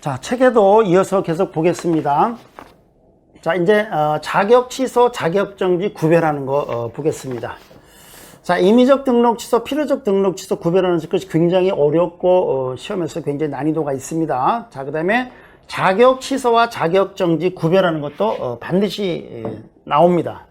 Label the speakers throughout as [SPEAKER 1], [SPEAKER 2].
[SPEAKER 1] 자, 책에도 이어서 계속 보겠습니다. 자, 이제 자격 취소, 자격 정지 구별하는 거 보겠습니다. 자, 임의적 등록 취소, 필요적 등록 취소 구별하는 것이 굉장히 어렵고 시험에서 굉장히 난이도가 있습니다. 자, 그다음에 자격 취소와 자격 정지 구별하는 것도 반드시 나옵니다.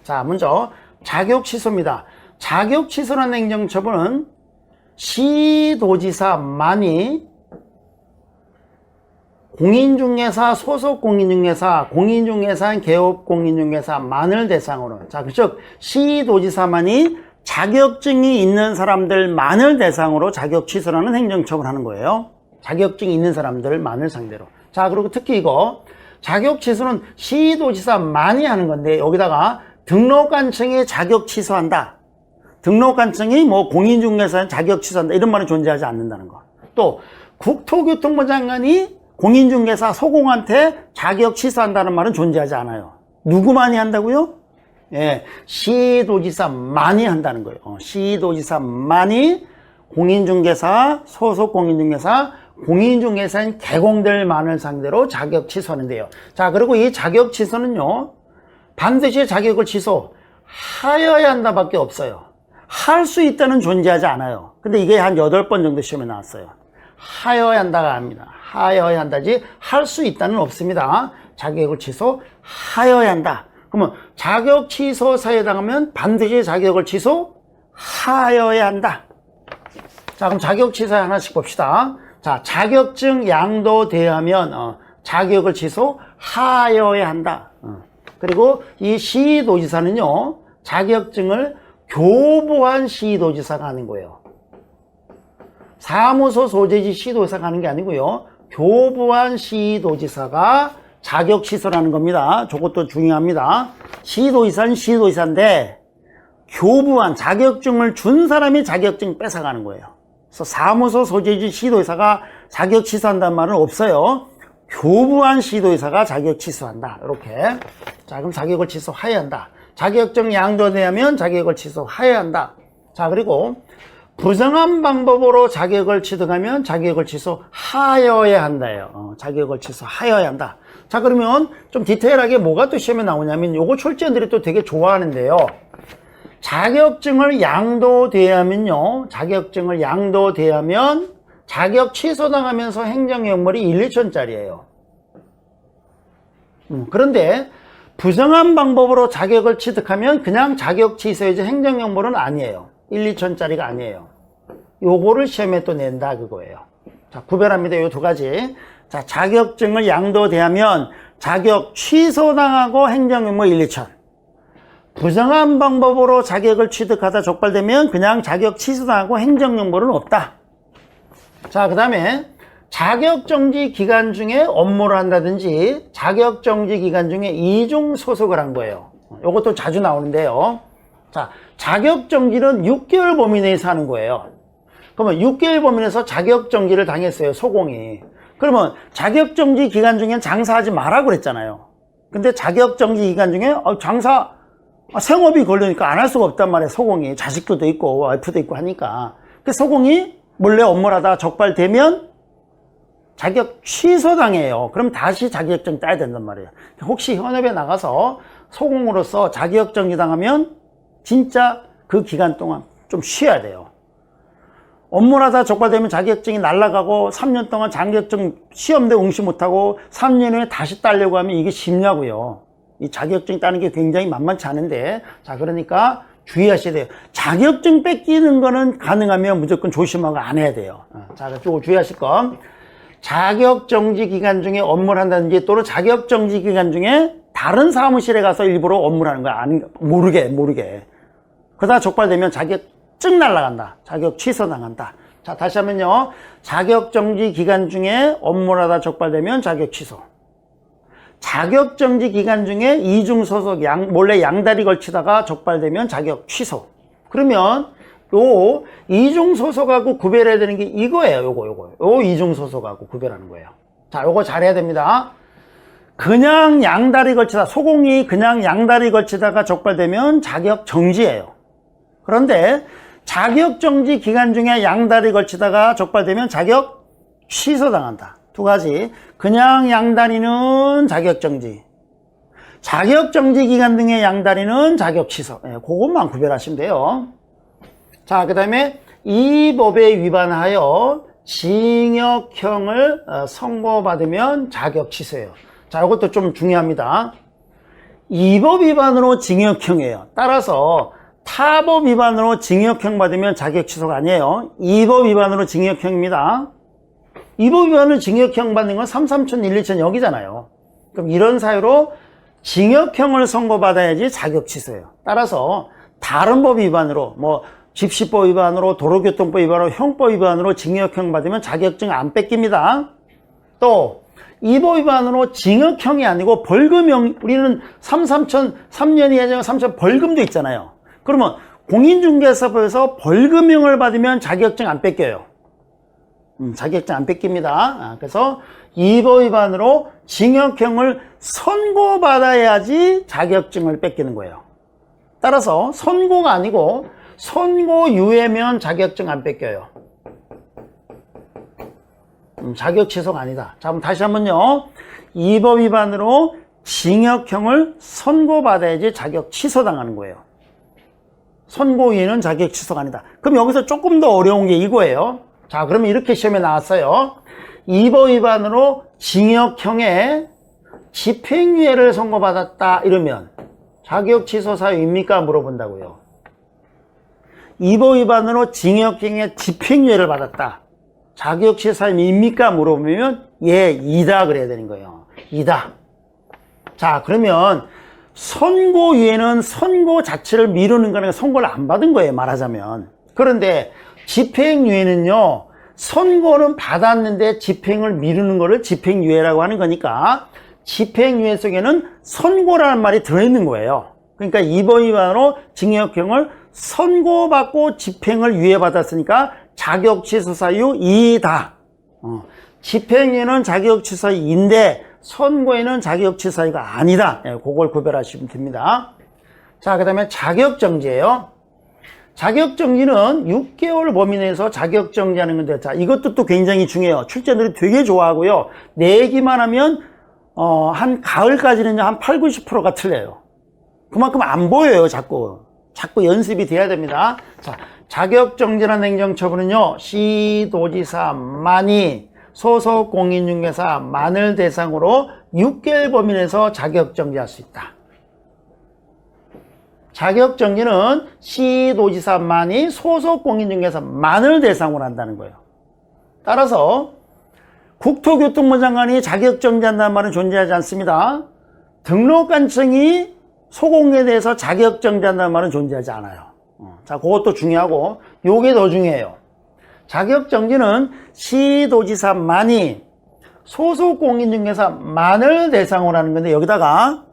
[SPEAKER 1] 자, 먼저 자격 취소입니다. 자격 취소라는 행정처분은 시도지사만이 공인중개사, 소속공인중개사, 공인중개사, 개업공인중개사만을 대상으로, 자, 즉 시도지사만이 자격증이 있는 사람들만을 대상으로 자격 취소라는 행정처분을 하는 거예요. 자격증이 있는 사람들만을 상대로. 자, 그리고 특히 이거 자격 취소는 시도지사만이 하는 건데, 여기다가 등록관청이 자격 취소한다, 등록관청이 뭐 공인중개사 자격 취소한다, 이런 말은 존재하지 않는다는 거. 또 국토교통부 장관이 공인중개사 소공한테 자격 취소한다는 말은 존재하지 않아요. 누구만이 한다고요? 예, 시도지사만이 한다는 거예요. 시도지사만이 공인중개사, 소속공인중개사, 공인중개사인 개공들만을 상대로 자격 취소하는데요. 자, 그리고 이 자격 취소는요, 반드시 자격을 취소하여야 한다밖에 없어요. 할 수 있다는 존재하지 않아요. 근데 이게 한 8번 정도 시험에 나왔어요. 하여야 한다가 아닙니다. 하여야 한다지 할 수 있다는 없습니다. 자격을 취소하여야 한다. 그러면 자격 취소 사유에 당하면 반드시 자격을 취소하여야 한다. 자, 그럼 자격 취소 하나씩 봅시다. 자, 자격증 양도되면 자격을 취소하여야 한다. 그리고 이 시도지사는요, 자격증을 교부한 시도지사가 하는 거예요. 사무소 소재지 시도지사가 하는 게 아니고요, 교부한 시도지사가 자격 취소라는 겁니다. 저것도 중요합니다. 시도지사는 시도지사인데 교부한, 자격증을 준 사람이 자격증 뺏어가는 거예요. 그래서 사무소 소재지 시도지사가 자격 취소한다는 말은 없어요. 교부한 시도지사가 자격 취소한다. 이렇게. 자, 그럼 자격을 취소해야 한다. 자격증 양도되면 자격을 취소해야 한다. 자, 그리고 부정한 방법으로 자격을 취득하면 자격을 취소하여야 한다요. 자격을 취소하여야 한다. 자, 그러면 좀 디테일하게 뭐가 또 시험에 나오냐면, 요거 출제원들이 또 되게 좋아하는데요. 자격증을 양도되면요, 자격증을 양도되면 자격 취소당하면서 행정형벌이 1, 2천짜리예요. 그런데 부정한 방법으로 자격을 취득하면 그냥 자격 취소이지 행정형벌은 아니에요. 1, 2천짜리가 아니에요. 요거를 시험에 또 낸다, 그거예요. 자, 구별합니다. 요 두 가지. 자, 자격증을 양도되면 자격 취소당하고 행정형벌 1, 2천. 부정한 방법으로 자격을 취득하다 적발되면 그냥 자격 취소당하고 행정형벌은 없다. 자, 그 다음에 자격정지 기간 중에 업무를 한다든지 자격정지 기간 중에 이중 소속을 한 거예요. 요것도 자주 나오는데요. 자, 자격정지는 6개월 범위 내에서 하는 거예요. 그러면 6개월 범위 내에서 자격정지를 당했어요, 소공이. 그러면 자격정지 기간 중엔 장사하지 마라 그랬잖아요. 근데 자격정지 기간 중에 장사, 생업이 걸리니까 안 할 수가 없단 말이에요, 소공이. 자식들도 있고 와이프도 있고 하니까. 그 소공이 몰래 업무를 하다가 적발되면 자격 취소당해요. 그럼 다시 자격증 따야 된단 말이에요. 혹시 현업에 나가서 소공으로서 자격정지 당하면 진짜 그 기간 동안 좀 쉬어야 돼요. 업무를 하다 적발되면 자격증이 날아가고 3년 동안 자격증 시험대 응시 못하고 3년 후에 다시 따려고 하면 이게 쉽냐고요. 이 자격증 따는 게 굉장히 만만치 않은데, 자, 그러니까 주의하셔야 돼요. 자격증 뺏기는 거는 가능하면 무조건 조심하고 안 해야 돼요. 자, 이거 주의하실 거. 자격정지 기간 중에 업무를 한다든지 또는 자격정지 기간 중에 다른 사무실에 가서 일부러 업무를 하는 거야. 모르게. 그러다가 적발되면 자격증 날아간다. 자격 취소당한다. 자, 다시 하면요. 자격정지 기간 중에 업무를 하다 적발되면 자격 취소. 자격정지 기간 중에 이중소속, 몰래 양다리 걸치다가 적발되면 자격 취소. 그러면 요 이중소속하고 구별해야 되는 게 이거예요. 요 이중소속하고 구별하는 거예요. 자, 요거 잘해야 됩니다. 그냥 양다리 걸치다, 소공이 그냥 양다리 걸치다가 적발되면 자격 정지예요. 그런데 자격 정지 기간 중에 양다리 걸치다가 적발되면 자격 취소당한다. 두 가지. 그냥 양다리는 자격정지, 자격정지 기간 등의 양다리는 자격 취소. 예, 그것만 구별하시면 돼요. 자, 그 다음에 이 법에 위반하여 징역형을 선고받으면 자격 취소예요. 자, 이것도 좀 중요합니다. 이 법 위반으로 징역형이에요. 따라서 타법 위반으로 징역형 받으면 자격 취소가 아니에요. 이 법 위반으로 징역형입니다. 이 법 위반으로 징역형 받는 건 3, 3천, 1, 2천 여기잖아요. 그럼 이런 사유로 징역형을 선고받아야지 자격 취소예요. 따라서 다른 법 위반으로 뭐 집시법 위반으로 도로교통법 위반으로 형법 위반으로 징역형 받으면 자격증 안 뺏깁니다. 또 이 법 위반으로 징역형이 아니고 벌금형, 우리는 3, 3천, 3년 이하면 3천 벌금도 있잖아요. 그러면 공인중개사법에서 벌금형을 받으면 자격증 안 뺏겨요. 자격증 안 뺏깁니다. 그래서 이 법 위반으로 징역형을 선고받아야지 자격증을 뺏기는 거예요. 따라서 선고가 아니고 선고유예면 자격증 안 뺏겨요. 자격 취소가 아니다. 자, 그럼 다시 한번요. 이 법 위반으로 징역형을 선고받아야지 자격 취소당하는 거예요. 선고유예는 자격 취소가 아니다. 그럼 여기서 조금 더 어려운 게 이거예요. 자, 그러면 이렇게 시험에 나왔어요. 이 법 위반으로 징역형에 집행유예를 선고받았다 이러면 자격 취소 사유입니까? 물어본다고요. 이 법 위반으로 징역형에 집행유예를 받았다. 자격 취소 사유입니까? 물어보면 예, 이다 그래야 되는 거예요. 이다. 자, 그러면 선고유예는 선고 자체를 미루는 거니까 선고를 안 받은 거예요, 말하자면. 그런데 집행유예는요, 선고는 받았는데 집행을 미루는 거를 집행유예라고 하는 거니까 집행유예 속에는 선고라는 말이 들어있는 거예요. 그러니까 이 법 위반으로 징역형을 선고받고 집행을 유예받았으니까 자격취소 사유 이다. 집행유예는 자격취소 사유인데 선고에는 자격취소 사유가 아니다. 네, 그걸 구별하시면 됩니다. 자, 그 다음에 자격정지예요. 자격정지는 6개월 범위 내에서 자격정지하는 건데, 자, 이것도 또 굉장히 중요해요. 출제들이 되게 좋아하고요. 내기만 하면 한 가을까지는 한 8, 90%가 틀려요. 그만큼 안 보여요, 자꾸 연습이 돼야 됩니다. 자, 자격정지라는 행정처분은요, 시도지사만이 소속 공인중개사만을 대상으로 6개월 범위 내에서 자격정지할 수 있다. 자격정지는 시도지사만이 소속 공인중개사만을 대상으로 한다는 거예요. 따라서 국토교통부 장관이 자격정지한다는 말은 존재하지 않습니다. 등록관청이 소공에 대해서 자격정지한다는 말은 존재하지 않아요. 자, 그것도 중요하고 요게 더 중요해요. 자격정지는 시도지사만이 소속 공인중개사만을 대상으로 하는 건데, 여기다가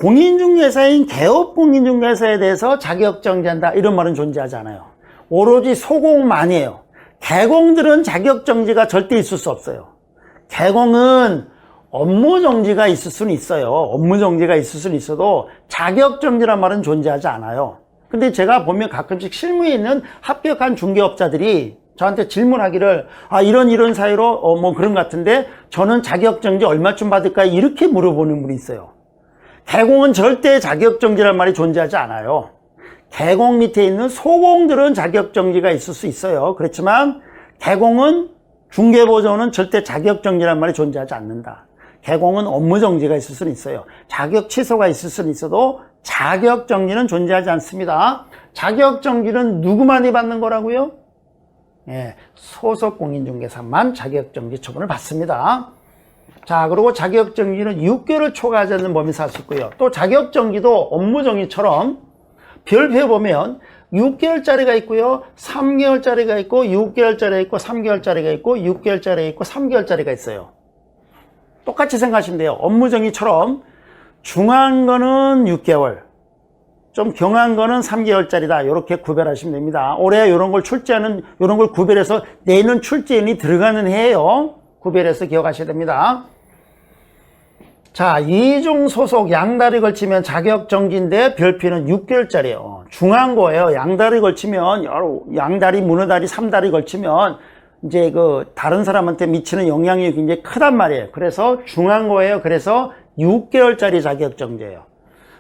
[SPEAKER 1] 공인중개사인 개업공인중개사에 대해서 자격정지한다 이런 말은 존재하지 않아요. 오로지 소공만이에요. 개공들은 자격정지가 절대 있을 수 없어요. 개공은 업무정지가 있을 수는 있어요. 업무정지가 있을 수는 있어도 자격정지란 말은 존재하지 않아요. 근데 제가 보면 가끔씩 실무에 있는 합격한 중개업자들이 저한테 질문하기를 이런 사유로 뭐 그런 것 같은데 저는 자격정지 얼마쯤 받을까요? 이렇게 물어보는 분이 있어요. 개공은 절대 자격정지란 말이 존재하지 않아요. 개공 밑에 있는 소공들은 자격정지가 있을 수 있어요. 그렇지만 개공은 중개보조는 절대 자격정지란 말이 존재하지 않는다. 개공은 업무정지가 있을 수는 있어요. 자격 취소가 있을 수는 있어도 자격정지는 존재하지 않습니다. 자격정지는 누구만이 받는 거라고요? 예, 소속 공인중개사만 자격정지 처분을 받습니다. 자, 그리고 자격정지는 6개월을 초과하지 않는 범위에서 할 수 있고요. 또 자격정지도 업무정지처럼 별표에 보면 6개월짜리가 있고요, 3개월짜리가 있고, 6개월짜리가 있고, 3개월짜리가 있고, 6개월짜리가 있고, 3개월짜리가 있어요. 똑같이 생각하시면 돼요. 업무정지처럼 중한 거는 6개월, 좀 경한 거는 3개월짜리다. 이렇게 구별하시면 됩니다. 올해 이런 걸 출제하는, 이런 걸 구별해서 내년 출제인이 들어가는 해예요. 구별해서 기억하셔야 됩니다. 자, 이중 소속 양다리 걸치면 자격정지인데 별표는 6개월짜리예요. 중한 거예요. 양다리 걸치면, 양다리, 문어다리, 3다리 걸치면 이제 다른 사람한테 미치는 영향력이 굉장히 크단 말이에요. 그래서 중요한 거예요. 그래서 6개월짜리 자격정지예요.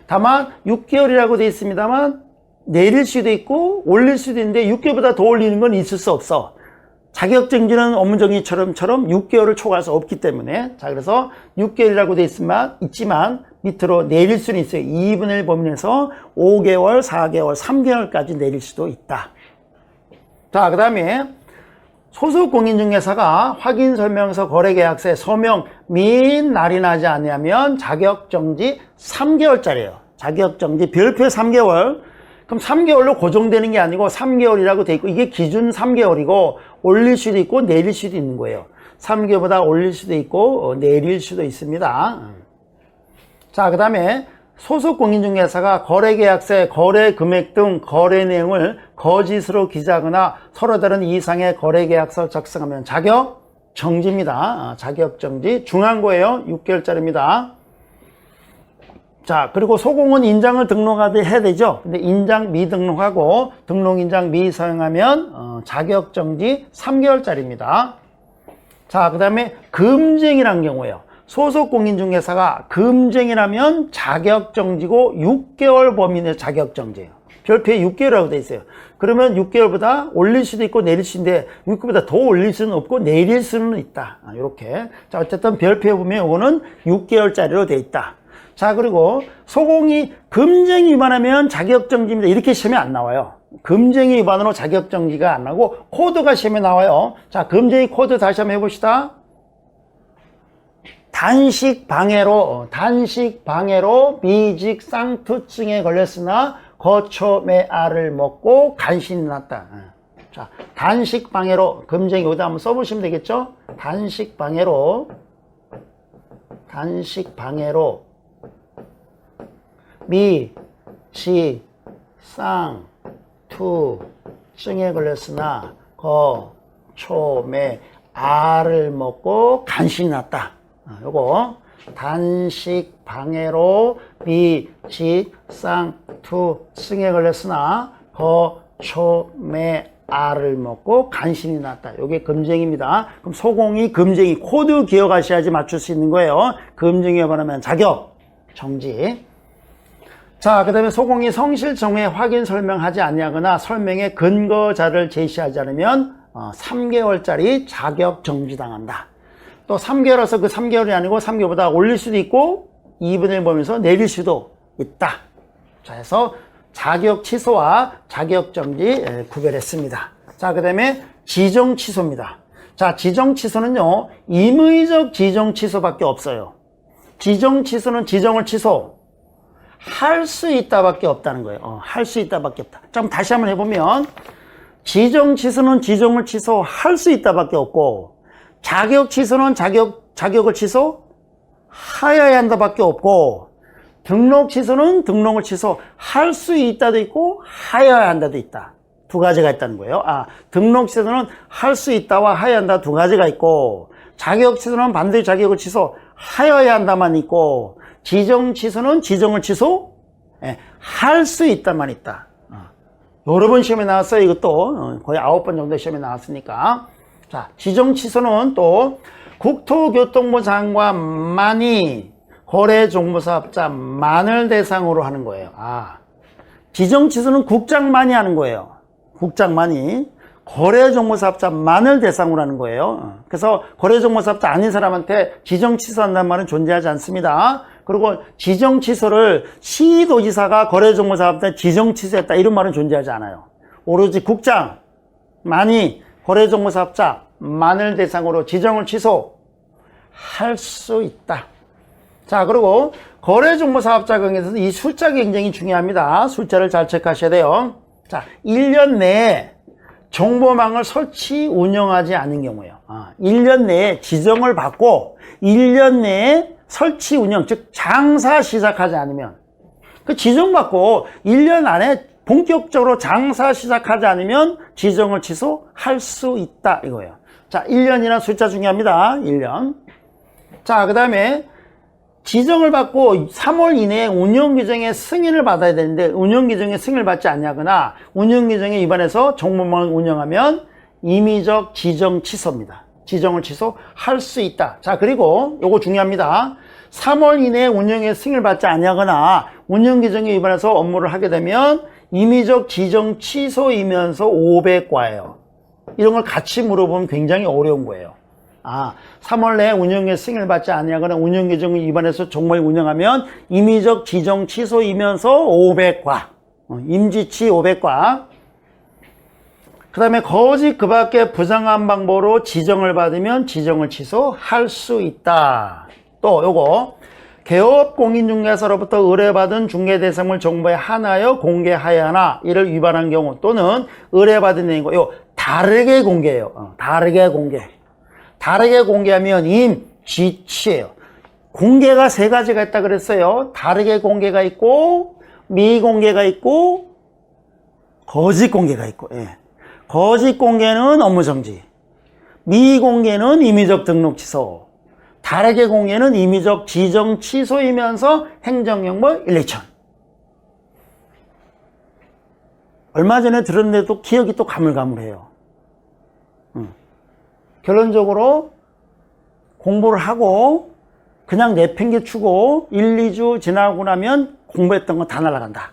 [SPEAKER 1] 다만 6개월이라고 되어 있습니다만 내릴 수도 있고 올릴 수도 있는데 6개월보다 더 올리는 건 있을 수 없어. 자격정지는 업무정지처럼 6개월을 초과할 수 없기 때문에, 자, 그래서 6개월이라고 되어 있지만 밑으로 내릴 수는 있어요. 2분의 1 범위 내에서 5개월, 4개월, 3개월까지 내릴 수도 있다. 자, 그 다음에 소속 공인중개사가 확인설명서 거래계약서에 서명 및 날인하지 않으면 자격정지 3개월짜리예요. 자격정지 별표 3개월. 그럼 3개월로 고정되는 게 아니고 3개월이라고 돼 있고, 이게 기준 3개월이고 올릴 수도 있고 내릴 수도 있는 거예요. 3개월보다 올릴 수도 있고 내릴 수도 있습니다. 자, 그 다음에 소속 공인중개사가 거래계약서에 거래 금액 등 거래 내용을 거짓으로 기재하거나 서로 다른 이상의 거래계약서를 작성하면 자격정지입니다. 자격정지 중요한 거예요. 6개월짜리입니다. 자, 그리고 소공은 인장을 등록해야 되죠. 근데 인장 미등록하고 등록인장 미사용하면 자격정지 3개월짜리입니다. 자, 그 다음에 금쟁이란 경우예요. 소속 공인중개사가 금쟁이라면 자격정지고 6개월 범위 내 자격정지예요. 별표에 6개월이라고 되어 있어요. 그러면 6개월보다 올릴 수도 있고 내릴 수 있는데 6개월보다 더 올릴 수는 없고 내릴 수는 있다. 이렇게. 자, 어쨌든 별표에 보면 이거는 6개월짜리로 되어 있다. 자, 그리고 소공이 금쟁이 위반하면 자격정지입니다. 이렇게 시험에 안 나와요. 금쟁이 위반으로 자격정지가 안 나고 코드가 시험에 나와요. 자, 금쟁이 코드 다시 한번 해봅시다. 단식방해로 미직상투증에 걸렸으나 거초매알을 먹고 간신히 났다. 자, 단식방해로 금쟁이 여기다 한번 써보시면 되겠죠? 단식방해로 미직상투증에 걸렸으나 거초매알을 먹고 간신히 났다. 요거 단식방해로 미직상투증에 걸렸으나 거초매알을 먹고 간신히 났다. 요게 금쟁입니다. 그럼 소공이 금쟁이 코드 기억하셔야지 맞출 수 있는 거예요. 금쟁이 위반하면 자격정지. 자, 그 다음에 소공이 성실정회 확인 설명하지 아니하거나 설명의 근거자를 제시하지 않으면 3개월짜리 자격정지 당한다. 또 3개월에서 그 3개월이 아니고 3개월보다 올릴 수도 있고 2분의 1 범위에서 내릴 수도 있다. 자, 해서 자격 취소와 자격정지 구별했습니다. 자, 그 다음에 지정 취소입니다. 자, 지정 취소는요, 임의적 지정 취소밖에 없어요. 지정 취소는 지정을 취소 할 수 있다밖에 없다는 거예요. 할 수 있다밖에 없다. 자, 그럼 다시 한번 해보면 지정 취소는 지정을 취소할 수 있다밖에 없고, 자격 취소는 자격을 취소하여야 한다밖에 없고, 등록 취소는 등록을 취소할 수 있다도 있고 하여야 한다도 있다. 두 가지가 있다는 거예요. 등록 취소는 할 수 있다와 하여야 한다 두 가지가 있고, 자격 취소는 반드시 자격을 취소하여야 한다만 있고, 지정 취소는 지정을 취소할 수 있다만 있다. 여러 번 시험에 나왔어요. 이것도 거의 9번 정도 시험에 나왔으니까. 자, 지정 취소는 또 국토교통부 장관만이 거래정보사업자만을 대상으로 하는 거예요. 지정 취소는 국장만이 하는 거예요. 국장만이 거래정보사업자만을 대상으로 하는 거예요. 그래서 거래정보사업자 아닌 사람한테 지정 취소한다는 말은 존재하지 않습니다. 그리고 지정 취소를 시도지사가 거래정보사업자 지정 취소했다 이런 말은 존재하지 않아요. 오로지 국장만이 거래정보사업자만을 대상으로 지정을 취소할 수 있다. 자, 그리고 거래정보사업자 경우에서는 이 숫자 굉장히 중요합니다. 숫자를 잘 체크하셔야 돼요. 자, 1년 내에 정보망을 설치 운영하지 않은 경우예요. 1년 내에 지정을 받고 1년 내에 설치 운영, 즉 장사 시작하지 않으면, 그 지정받고 1년 안에 본격적으로 장사 시작하지 않으면 지정을 취소할 수 있다 이거예요. 자, 1년이라는 숫자 중요합니다. 1년. 자, 그 다음에 지정을 받고 3월 이내에 운영규정의 승인을 받아야 되는데 운영규정의 승인을 받지 않냐거나 운영규정에 위반해서 정보망을 운영하면 임의적 지정 취소입니다. 지정을 취소할 수 있다. 자, 그리고 요거 중요합니다. 3월 이내에 운영에 승인을 받지 아니하거나 운영규정에 위반해서 업무를 하게 되면 임의적 지정 취소이면서 500과예요. 이런 걸 같이 물어보면 굉장히 어려운 거예요. 3월 내에 운영에 승인을 받지 아니하거나 운영규정에 위반해서 종목을 운영하면 임의적 지정 취소이면서 500과. 임지치 500과. 그 다음에 거짓 그 밖에 부정한 방법으로 지정을 받으면 지정을 취소할 수 있다. 또 요거 개업 공인중개사로부터 의뢰받은 중개대상물 정보에 한하여 공개하여야 하나 이를 위반한 경우 또는 의뢰받은 내용과 요 다르게 공개해요. 다르게 공개. 다르게 공개하면 임지치예요. 공개가 세 가지가 있다 그랬어요. 다르게 공개가 있고 미공개가 있고 거짓 공개가 있고. 거짓 공개는 업무정지, 미공개는 임의적 등록 취소, 다르게 공개는 임의적 지정 취소이면서 행정형벌 1, 2천. 얼마 전에 들었는데도 기억이 또 가물가물해요. 결론적으로 공부를 하고 그냥 내팽개치고 1, 2주 지나고 나면 공부했던 거 다 날아간다.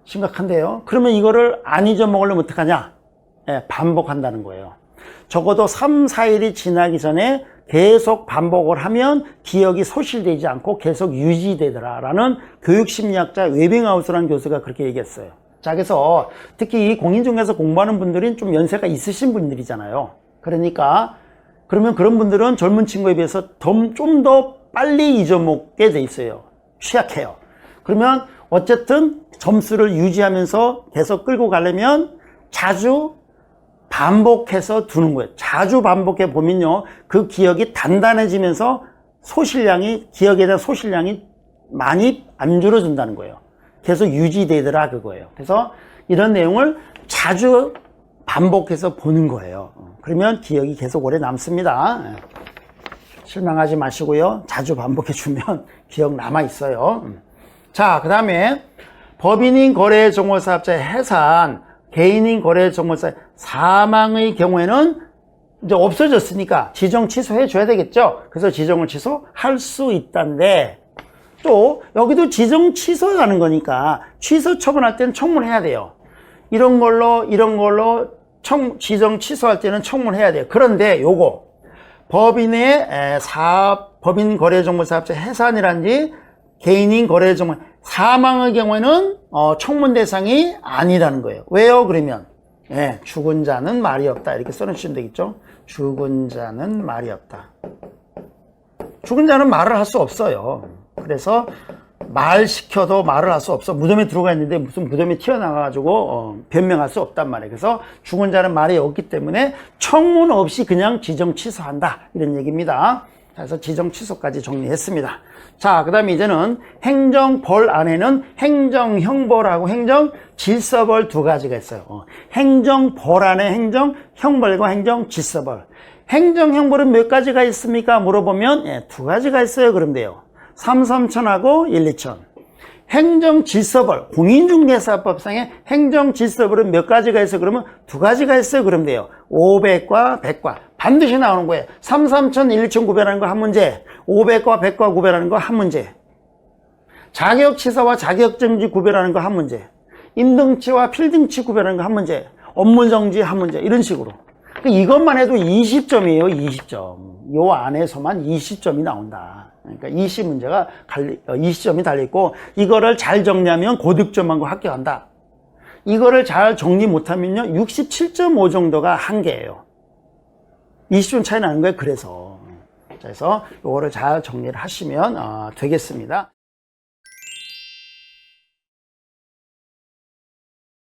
[SPEAKER 1] 심각한데요. 그러면 이거를 안 잊어먹으려면 어떡하냐? 반복한다는 거예요. 적어도 3, 4일이 지나기 전에 계속 반복을 하면 기억이 소실되지 않고 계속 유지되더라라는 교육심리학자 웨빙하우스라는 교수가 그렇게 얘기했어요. 자, 그래서 특히 이 공인중개사 공부하는 분들은 좀 연세가 있으신 분들이잖아요. 그러니까 그러면 그런 분들은 젊은 친구에 비해서 좀 더 빨리 잊어먹게 돼 있어요. 취약해요. 그러면 어쨌든 점수를 유지하면서 계속 끌고 가려면 자주 반복해서 두는 거예요. 자주 반복해 보면요, 그 기억이 단단해지면서 기억에 대한 소실량이 많이 안 줄어든다는 거예요. 계속 유지되더라 그거예요. 그래서 이런 내용을 자주 반복해서 보는 거예요. 그러면 기억이 계속 오래 남습니다. 실망하지 마시고요. 자주 반복해 주면 기억 남아 있어요. 자, 그 다음에 법인인 거래정보사업자의 해산, 개인인 거래정보사 사망의 경우에는 이제 없어졌으니까 지정 취소해 줘야 되겠죠. 그래서 지정을 취소할 수 있다는데 또 여기도 지정 취소하는 거니까 취소 처분할 때는 청문해야 돼요. 이런 걸로 지정 취소할 때는 청문해야 돼요. 그런데 요거 법인의 법인 거래정보사업자 해산이란지 개인인 거래정보 사망의 경우에는 청문 대상이 아니라는 거예요. 왜요? 그러면 죽은 자는 말이 없다 이렇게 써놓으시면 되겠죠. 죽은 자는 말이 없다. 죽은 자는 말을 할 수 없어요. 그래서 말 시켜도 말을 할 수 없어. 무덤에 들어가 있는데 무슨 무덤에 튀어나와가지고 변명할 수 없단 말이에요. 그래서 죽은 자는 말이 없기 때문에 청문 없이 그냥 지정 취소한다 이런 얘기입니다. 그래서 지정 취소까지 정리했습니다. 자, 그 다음에 이제는 행정벌 안에는 행정형벌하고 행정질서벌 두 가지가 있어요. 행정벌 안에 행정형벌과 행정질서벌. 행정형벌은 몇 가지가 있습니까? 물어보면 두 가지가 있어요. 그럼 돼요. 3, 3천하고 1, 2천. 행정질서벌, 공인중개사법상의 행정질서벌은 몇 가지가 있어요? 그러면 두 가지가 있어요. 그럼 돼요. 500과 100과. 반드시 나오는 거예요. 3, 3천, 1, 2천 구별하는 거 한 문제, 500과 100과 구별하는 거 한 문제, 자격치사와 자격정지 구별하는 거 한 문제, 임등치와 필등치 구별하는 거 한 문제, 업무정지 한 문제, 이런 식으로. 이것만 해도 20점이에요. 20점. 요 안에서만 20점이 나온다. 그러니까 20점이 달려있고 이거를 잘 정리하면 고득점한 거 합격한다. 이거를 잘 정리 못하면요 67.5 정도가 한계예요. 20점 차이 나는 거예요. 그래서 이거를 잘 정리를 하시면 되겠습니다.